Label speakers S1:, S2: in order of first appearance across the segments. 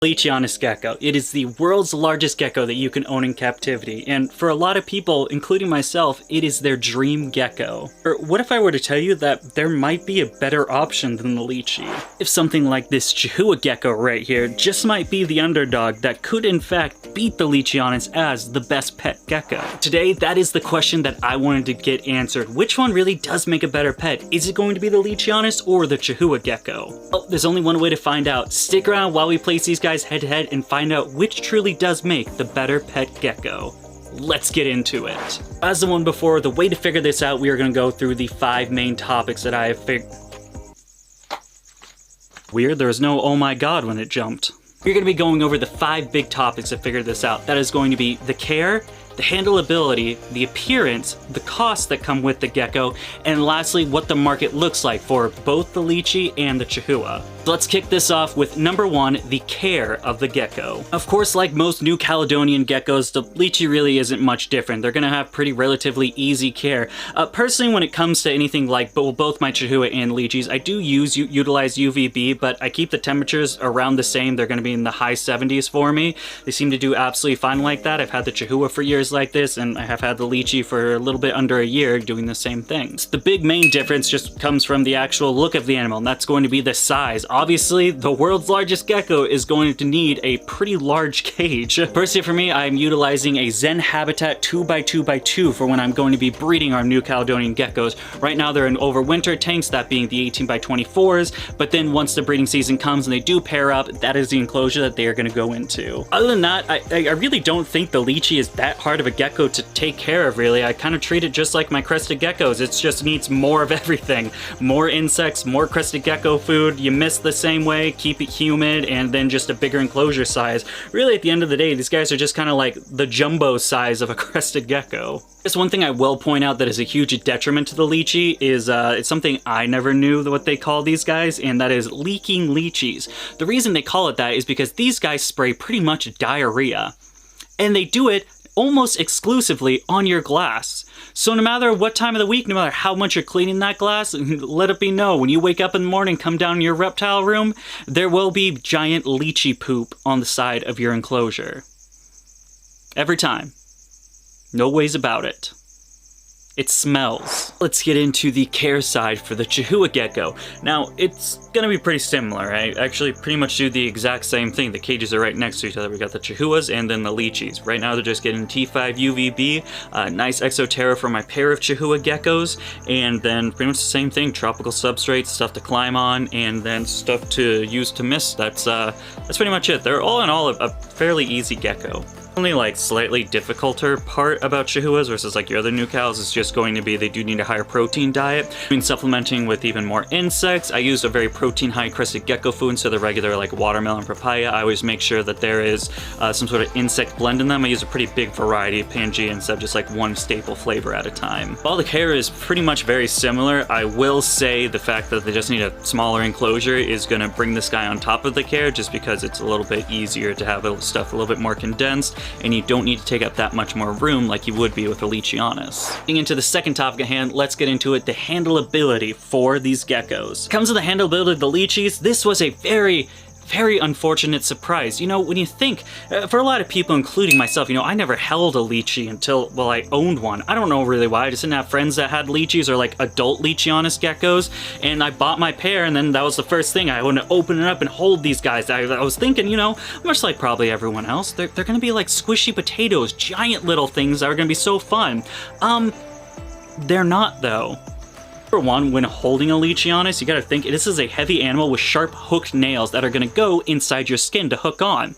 S1: Leachie gecko. It is the world's largest gecko that you can own in captivity, and for a lot of people, including myself, it is their dream gecko. Or what if I were to tell you that there might be a better option than the Leachie? If something like this Chahoua gecko right here just might be the underdog that could in fact beat the Leachie as the best pet gecko. Today, that is the question that I wanted to get answered. Which one really does make a better pet? Is it going to be the Leachie or the Chahoua gecko? Well, there's only one way to find out. Stick around while we place these guys head to head and find out which truly does make the better pet gecko. Let's get into it. As the one before, the way to figure this out, we are going to go through the 5 main topics that I have figured. Weird, there was no oh my god when it jumped. We're going to be going over the 5 big topics that figure this out. That is going to be the care, the handleability, the appearance, the costs that come with the gecko, and lastly, what the market looks like for both the Leachie and the Chahoua. So let's kick this off with number 1, the care of the gecko. Of course, like most New Caledonian geckos, the Leachie really isn't much different. They're gonna have pretty relatively easy care. Personally, when it comes to anything like both my Chahoua and Leachies, I do utilize UVB, but I keep the temperatures around the same. They're gonna be in the high 70s for me. They seem to do absolutely fine like that. I've had the Chahoua for years like this, and I have had the Leachie for a little bit under a year doing the same things. The big main difference just comes from the actual look of the animal, and that's going to be the size. Obviously, the world's largest gecko is going to need a pretty large cage. Personally, for me, I'm utilizing a Zen Habitat 2x2x2 for when I'm going to be breeding our New Caledonian geckos. Right now, they're in overwinter tanks, that being the 18x24s, but then once the breeding season comes and they do pair up, that is the enclosure that they are going to go into. Other than that, I really don't think the Leachie is that hard of a gecko to take care of, really. I kind of treat it just like my crested geckos. It just needs more of everything. More insects, more crested gecko food, you miss the same way, keep it humid, and then just a bigger enclosure size. Really, at the end of the day, these guys are just kind of like the jumbo size of a crested gecko. Just one thing I will point out that is a huge detriment to the Leachie is it's something I never knew what they call these guys, and that is leaking Leachies. The reason they call it that is because these guys spray pretty much diarrhea, and they do it almost exclusively on your glass. So no matter what time of the week, no matter how much you're cleaning that glass, let it be known, when you wake up in the morning, come down in your reptile room, there will be giant Leachie poop on the side of your enclosure. Every time. No ways about it. It smells. Let's get into the care side for the Chahoua gecko. Now, it's gonna be pretty similar. I actually pretty much do the exact same thing. The cages are right next to each other. We got the Chahuas and then the Leachies. Right now, they're just getting T5 UVB, nice Exoterra for my pair of Chahoua geckos, and then pretty much the same thing. Tropical substrates, stuff to climb on, and then stuff to use to mist. That's pretty much it. They're all in all a fairly easy gecko. Only like slightly difficulter part about Chahuas versus like your other new cows is just going to be they do need a higher protein diet. I've been supplementing with even more insects. I use a very protein high crested gecko food instead of the regular like watermelon papaya. I always make sure that there is some sort of insect blend in them. I use a pretty big variety of Pangea instead of just like one staple flavor at a time. While the care is pretty much very similar, I will say the fact that they just need a smaller enclosure is going to bring this guy on top of the care just because it's a little bit easier to have stuff a little bit more condensed, and you don't need to take up that much more room like you would be with a Leachie. Getting into the second topic at hand, let's get into it, the handleability for these geckos. Comes to the handleability of the Leachies, this was a very unfortunate surprise. You know, when you think, for a lot of people, including myself, you know, I never held a Leachie until, well, I owned one. I don't know really why. I just didn't have friends that had Leachies or like adult Leachie geckos, and I bought my pair, and then that was the first thing. I want to open it up and hold these guys. I was thinking, you know, much like probably everyone else, they're gonna be like squishy potatoes, giant little things that are gonna be so fun. They're not, though. Number one, when holding a Leachie, you gotta think this is a heavy animal with sharp hooked nails that are gonna go inside your skin to hook on.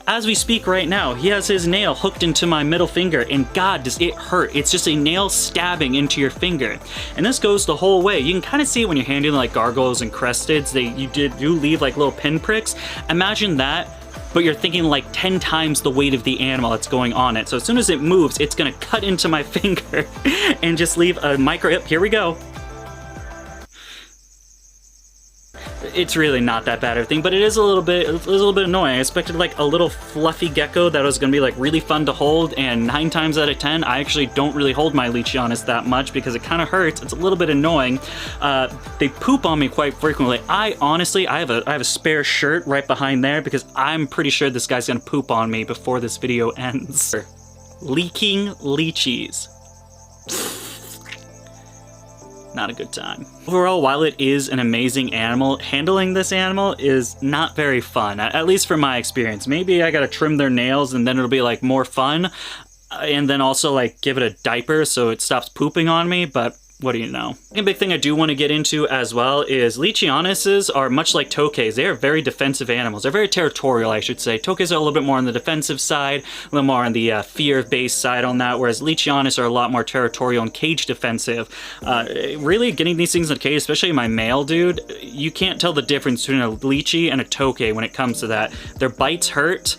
S1: As we speak right now, he has his nail hooked into my middle finger, and God, does it hurt. It's just a nail stabbing into your finger. And this goes the whole way. You can kind of see it when you're handling like gargoyles and cresteds. You do leave like little pinpricks. Imagine that, but you're thinking like 10 times the weight of the animal that's going on it. So as soon as it moves, it's gonna cut into my finger and just leave a micro, here we go. it's really not that bad of a thing, but it is a little bit annoying. I expected like a little fluffy gecko that was gonna be like really fun to hold, and 9 times out of 10, I actually don't really hold my Leachie that much because it kind of hurts. It's a little bit annoying. They poop on me quite frequently. I have a spare shirt right behind there because I'm pretty sure this guy's gonna poop on me before this video ends. Leaking Leachies. Not a good time. Overall, while it is an amazing animal, handling this animal is not very fun, at least from my experience. Maybe I gotta trim their nails and then it'll be like more fun, and then also like give it a diaper so it stops pooping on me, but what do you know? A big thing I do want to get into as well is Leachianuses are much like Tokays. They are very defensive animals. They're very territorial, I should say. Tokays are a little bit more on the defensive side, a little more on the fear-based side on that, whereas Leachianus are a lot more territorial and cage defensive. Really, getting these things in the cage, especially my male dude, you can't tell the difference between a Leachie and a Tokay when it comes to that. Their bites hurt.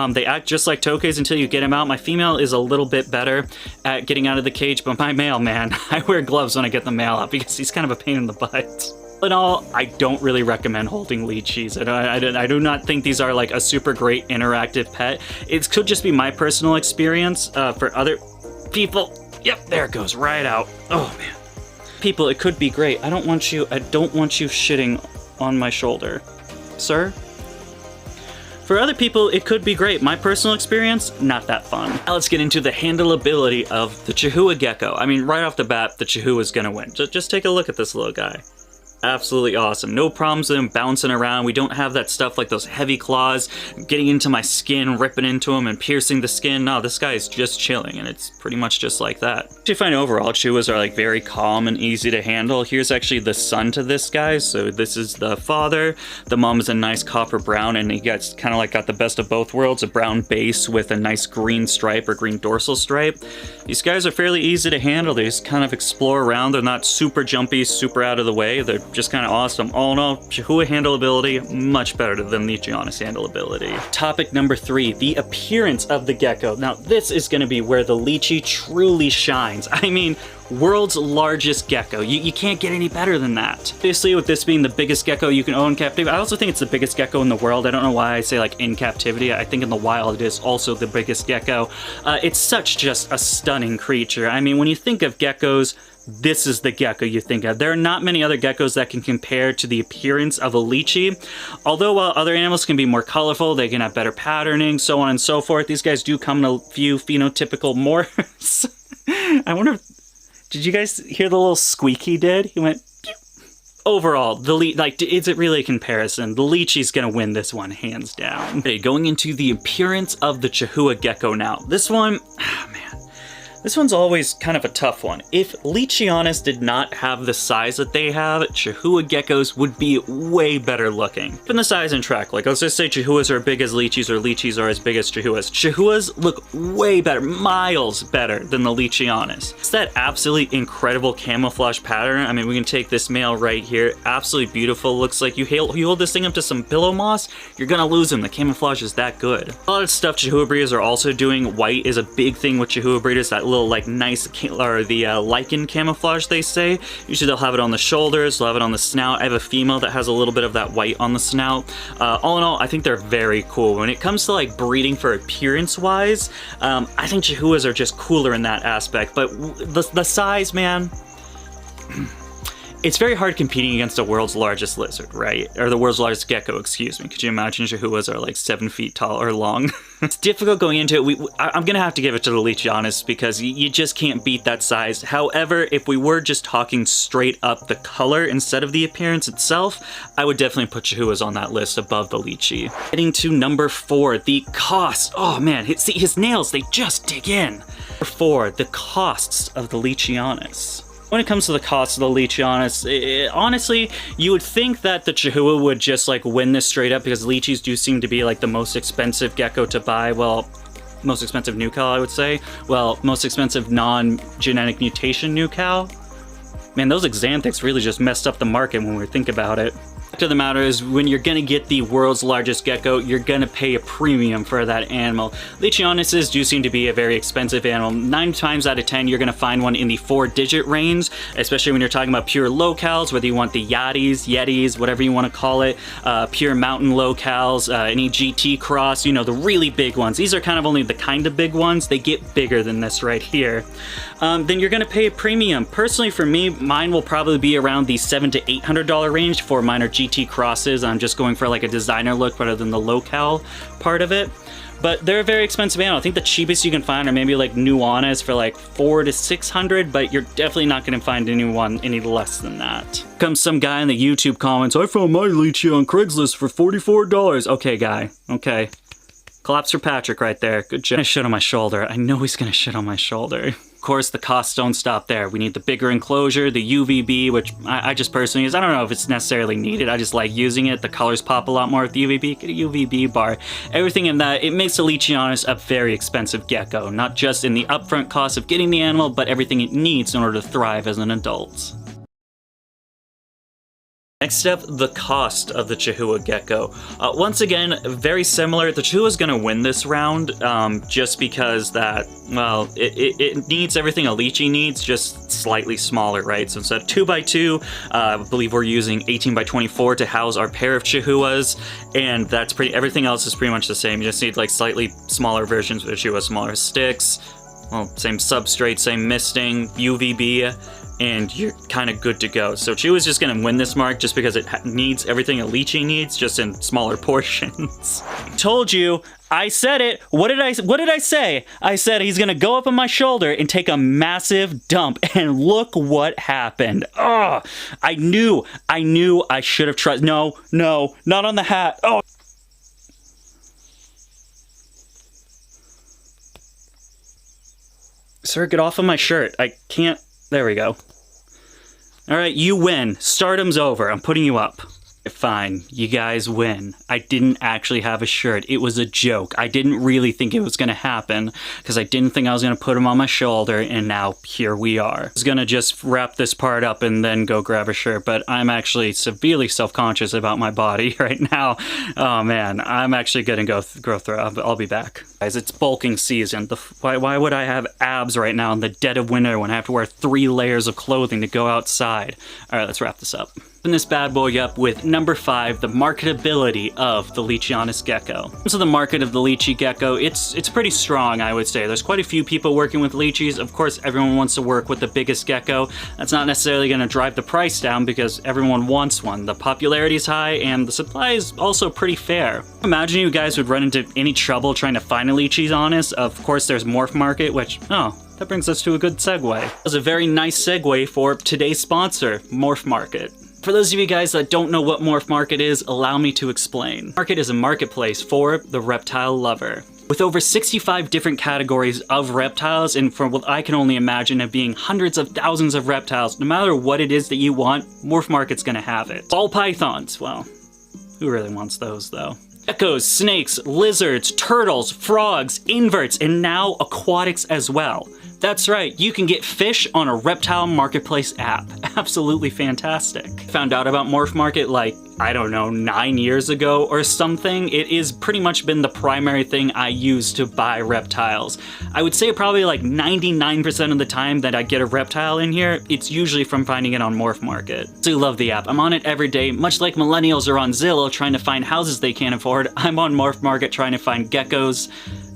S1: They act just like Tokays until you get them out. My female is a little bit better at getting out of the cage, but my male, man, I wear gloves when I get the male out because he's kind of a pain in the butt. All in all, I don't really recommend holding Leachies. I do not think these are like a super great interactive pet. It could just be my personal experience. For other people, yep, there it goes, right out. Oh man. People, it could be great. I don't want you shitting on my shoulder. Sir? For other people, it could be great. My personal experience, not that fun. Now let's get into the handleability of the Chahoua gecko. I mean, right off the bat, the Chahoua is gonna win. Just take a look at this little guy. Absolutely awesome. No problems with him bouncing around. We don't have that stuff like those heavy claws getting into my skin, ripping into him and piercing the skin. No, this guy is just chilling, and it's pretty much just like that. I find overall Chahuas are like very calm and easy to handle. Here's actually the son to this guy. So this is the father. The mom is a nice copper brown, and he gets kind of like got the best of both worlds, a brown base with a nice green stripe or green dorsal stripe. These guys are fairly easy to handle. They just kind of explore around. They're not super jumpy, super out of the way. They're just kind of awesome. All in all, Chahoua handleability, much better than Leachianus handleability. Topic number 3, the appearance of the gecko. Now, this is going to be where the Leachie truly shines. I mean, world's largest gecko. You can't get any better than that. Obviously, with this being the biggest gecko you can own in captivity, I also think it's the biggest gecko in the world. I don't know why I say like in captivity. I think in the wild it is also the biggest gecko. It's such just a stunning creature. I mean, when you think of geckos, this is the gecko you think of. There are not many other geckos that can compare to the appearance of a Leachie. Although while other animals can be more colorful, they can have better patterning, so on and so forth, these guys do come in a few phenotypical morphs. I wonder if, did you guys hear the little squeak he did? He went, pew. Overall, is it really a comparison? The Leachie's gonna win this one, hands down. Okay, going into the appearance of the Chahoua gecko now. This one, man. This one's always kind of a tough one. If Leachianus did not have the size that they have, Chahoua geckos would be way better looking. In the size and track, like let's just say Chahuas are as big as Leachies or Leachies are as big as Chahuas. Chahuas look way better, miles better than the Leachianus. It's that absolutely incredible camouflage pattern. I mean, we can take this male right here, absolutely beautiful. Looks like you hold this thing up to some pillow moss, you're gonna lose him. The camouflage is that good. A lot of stuff Chahoua breeders are also doing. White is a big thing with Chahoua breeders, that little like nice, or the lichen camouflage they say. Usually they'll have it on the shoulders, they'll have it on the snout. I have a female that has a little bit of that white on the snout. All in all, I think they're very cool. When it comes to like breeding for appearance wise, I think Chahuas are just cooler in that aspect, but the size, man, it's very hard competing against the world's largest lizard, right? Or the world's largest gecko, excuse me. Could you imagine Chahuas are like 7 feet tall or long? It's difficult going into it. I'm gonna have to give it to the Leachianus because you just can't beat that size. However, if we were just talking straight up the color instead of the appearance itself, I would definitely put Chahuas on that list above the Leachie. Getting to number 4, the cost. Oh man, see his nails, they just dig in. Number 4, the costs of the Leachianus. When it comes to the cost of the Leachianus, honestly, you would think that the Chahoua would just like win this straight up because Leachies do seem to be like the most expensive gecko to buy. Well, most expensive new cow, I would say. Well, most expensive non-genetic mutation new cow. Man, those Xanthics really just messed up the market when we think about it. Fact of the matter is, when you're gonna get the world's largest gecko, you're gonna pay a premium for that animal. Leachianuses do seem to be a very expensive animal. 9 times out of 10, you're gonna find one in the 4-digit range, especially when you're talking about pure locales, whether you want the Yetis, whatever you want to call it, pure mountain locales, any GT cross, you know, the really big ones. These are kind of only the kind of big ones. They get bigger than this right here. Then you're gonna pay a premium. Personally, for me, mine will probably be around the $700 to $800 range for minor GT crosses. I'm just going for like a designer look rather than the locale part of it. But they're a very expensive animal. I think the cheapest you can find are maybe like Nuanez for like $400 to $600, but you're definitely not gonna find anyone any less than that. Comes some guy in the YouTube comments, I found my Leachie on Craigslist for $44. Okay, guy, okay. Claps for Patrick right there. Good job. Gonna shit on my shoulder. I know he's gonna shit on my shoulder. Of course, the costs don't stop there. We need the bigger enclosure, the UVB, which I just personally use. I don't know if it's necessarily needed. I just like using it. The colors pop a lot more with the UVB. Get a UVB bar. Everything in that, it makes the Leachianus a very expensive gecko. Not just in the upfront cost of getting the animal, but everything it needs in order to thrive as an adult. Next up, the cost of the Chahoua gecko. Once again, very similar. The Chahoua is going to win this round just because that, well, it needs everything a Leachie needs, just slightly smaller, right? So instead of 2x2, I believe we're using 18x24 to house our pair of Chahuas, and that's everything else is pretty much the same. You just need like slightly smaller versions of the Chahoua, smaller sticks, well, same substrate, same misting, UVB, and you're kind of good to go. So Chahoua is just going to win this mark just because it needs everything a Leachie needs, just in smaller portions. Told you, I said it. What did I say? I said he's going to go up on my shoulder and take a massive dump, and look what happened. Oh, I knew I should have tried. No, not on the hat. Oh. Sir, get off of my shirt. I can't. There we go. Alright, you win. Stardom's over. I'm putting you up. Fine, you guys win. I didn't actually have a shirt. It was a joke. I didn't really think it was gonna happen because I didn't think I was gonna put him on my shoulder, and now here we are. I was gonna just wrap this part up and then go grab a shirt, but I'm actually severely self-conscious about my body right now. Oh man, I'm actually gonna go through. I'll be back. Guys, it's bulking season. Why would I have abs right now in the dead of winter when I have to wear 3 layers of clothing to go outside? Alright, let's wrap this up. Open this bad boy up with number 5, the marketability of the Leachianus gecko. So the market of the Leachie gecko, it's pretty strong, I would say. There's quite a few people working with Leachies. Of course, everyone wants to work with the biggest gecko. That's not necessarily going to drive the price down because everyone wants one. The popularity is high and the supply is also pretty fair. Imagine you guys would run into any trouble trying to find a Leachie's. Of course, there's Morph Market, which, oh, that brings us to a good segue. That was a very nice segue for today's sponsor, Morph Market. For those of you guys that don't know what Morph Market is, allow me to explain. Market is a marketplace for the reptile lover. With over 65 different categories of reptiles, and from what I can only imagine of being hundreds of thousands of reptiles, no matter what it is that you want, Morph Market's gonna have it. Ball pythons, well, who really wants those though? Geckos, snakes, lizards, turtles, frogs, inverts, and now aquatics as well. That's right, you can get fish on a reptile marketplace app. Absolutely fantastic. Found out about Morph Market like, I don't know, 9 years ago or something. It has pretty much been the primary thing I use to buy reptiles. I would say probably like 99% of the time that I get a reptile in here, it's usually from finding it on Morph Market. I do love the app. I'm on it every day, much like millennials are on Zillow trying to find houses they can't afford. I'm on Morph Market trying to find geckos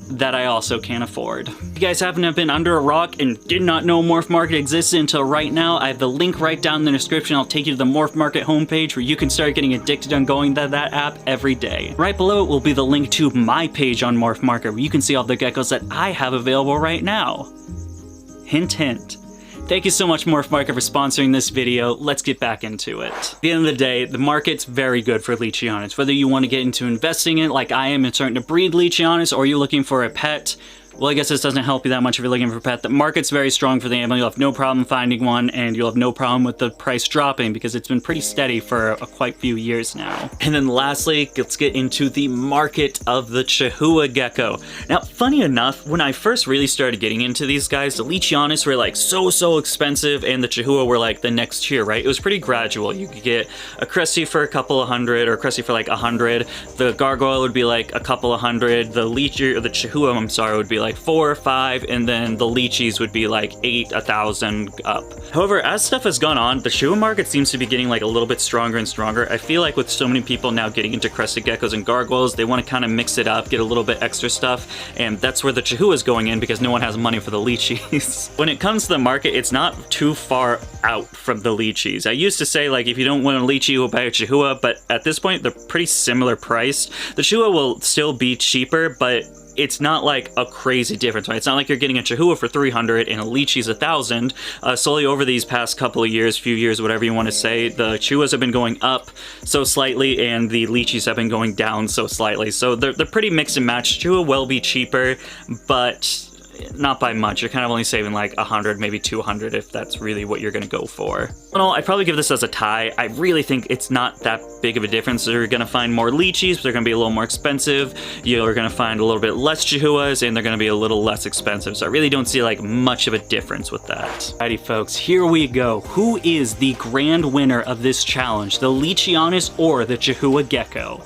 S1: that I also can't afford. If you guys happen to have been under a rock and did not know Morph Market existed until right now, I have the link right down in the description. I'll take you to the Morph Market homepage where you can start getting addicted on going to that app every day. Right below it will be the link to my page on Morph Market where you can see all the geckos that I have available right now. Hint, hint. Thank you so much, Morph Market, for sponsoring this video. Let's get back into it. At the end of the day, the market's very good for Leachianus. Whether you want to get into investing in it like I am and starting to breed Leachianus, or you're looking for a pet, Well, I guess this doesn't help you that much if you're looking for a pet. The market's very strong for the animal. You'll have no problem finding one, and you'll have no problem with the price dropping because it's been pretty steady for quite a few years now. And then lastly, let's get into the market of the Chahoua gecko. Now, funny enough, when I first really started getting into these guys, the Leachianis were like so expensive, and the Chahoua were like the next tier, right? It was pretty gradual. You could get a Crusty for a couple of hundred, or a Crusty for like 100. The Gargoyle would be like a couple of hundred. The Leachie, or the Chahoua, I'm sorry, would be like 4 or 5, and then the Leachies would be like 8, 1,000 up. However, as stuff has gone on, the Chahoua market seems to be getting like a little bit stronger and stronger. I feel like with so many people now getting into crested geckos and gargoyles, they want to kind of mix it up, get a little bit extra stuff, and that's where the Chahoua is going in because no one has money for the Leachies. When it comes to the market, it's not too far out from the Leachies. I used to say, like, if you don't want a Leachie, you'll buy a Chahoua, but at this point, they're pretty similar priced. The Chahoua will still be cheaper, but it's not like a crazy difference, right? It's not like you're getting a Chahoua for 300 and a Leachie's 1,000. Slowly over these past couple of years, few years, whatever you want to say, the Chahuas have been going up so slightly and the Leachies have been going down so slightly. So they're pretty mix and match. Chahoua will be cheaper, but not by much. You're kind of only saving like 100, maybe 200 if that's really what you're gonna go for. Well, I'd probably give this as a tie. I really think it's not that big of a difference. You're gonna find more Leachies, but they're gonna be a little more expensive. You're gonna find a little bit less Chahuas, and they're gonna be a little less expensive. So I really don't see like much of a difference with that. Alrighty folks, here we go. Who is the grand winner of this challenge? The Leachianis or the Chahoua gecko?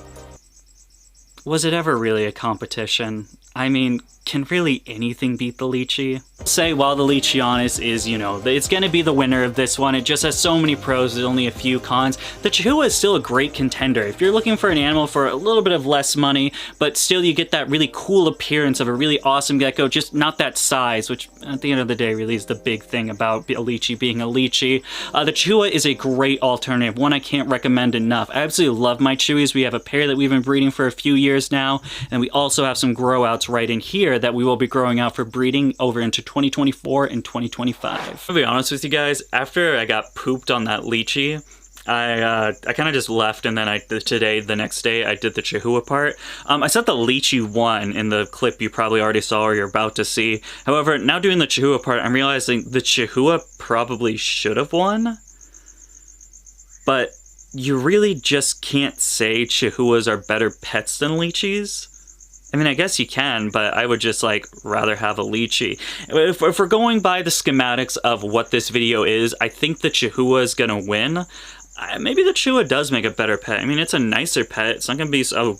S1: Was it ever really a competition? I mean, can really anything beat the Leachie? Say, while the Leachianis is, you know, it's gonna be the winner of this one. It just has so many pros, there's only a few cons. The Chahoua is still a great contender. If you're looking for an animal for a little bit of less money, but still you get that really cool appearance of a really awesome gecko, just not that size, which at the end of the day really is the big thing about a Leachie being a Leachie. The Chahoua is a great alternative, one I can't recommend enough. I absolutely love my Chewies. We have a pair that we've been breeding for a few years now, and we also have some grow outs right in here that we will be growing out for breeding over into 2024 and 2025. I'll be honest with you guys, after I got pooped on that Leachie, I kind of just left, and then the next day, I did the Chahoua part. I said the Leachie won in the clip you probably already saw or you're about to see. However, now doing the Chahoua part, I'm realizing the Chahoua probably should have won, but you really just can't say Chahuas are better pets than Leachies. I mean, I guess you can, but I would just, like, rather have a Leachie. If we're going by the schematics of what this video is, I think the Chahoua is gonna win. Maybe the Chahoua does make a better pet. I mean, it's a nicer pet. It's not gonna be so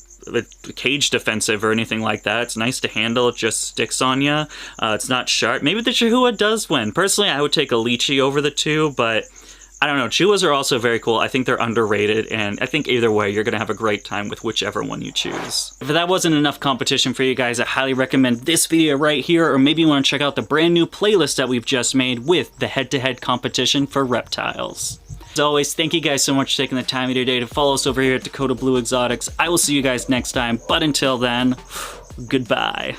S1: cage defensive or anything like that. It's nice to handle. It just sticks on you. It's not sharp. Maybe the Chahoua does win. Personally, I would take a Leachie over the two, but I don't know. Chahuas are also very cool. I think they're underrated, and I think either way, you're going to have a great time with whichever one you choose. If that wasn't enough competition for you guys, I highly recommend this video right here, or maybe you want to check out the brand new playlist that we've just made with the head-to-head competition for reptiles. As always, thank you guys so much for taking the time of your day to follow us over here at Dakota Blue Exotics. I will see you guys next time, but until then, goodbye.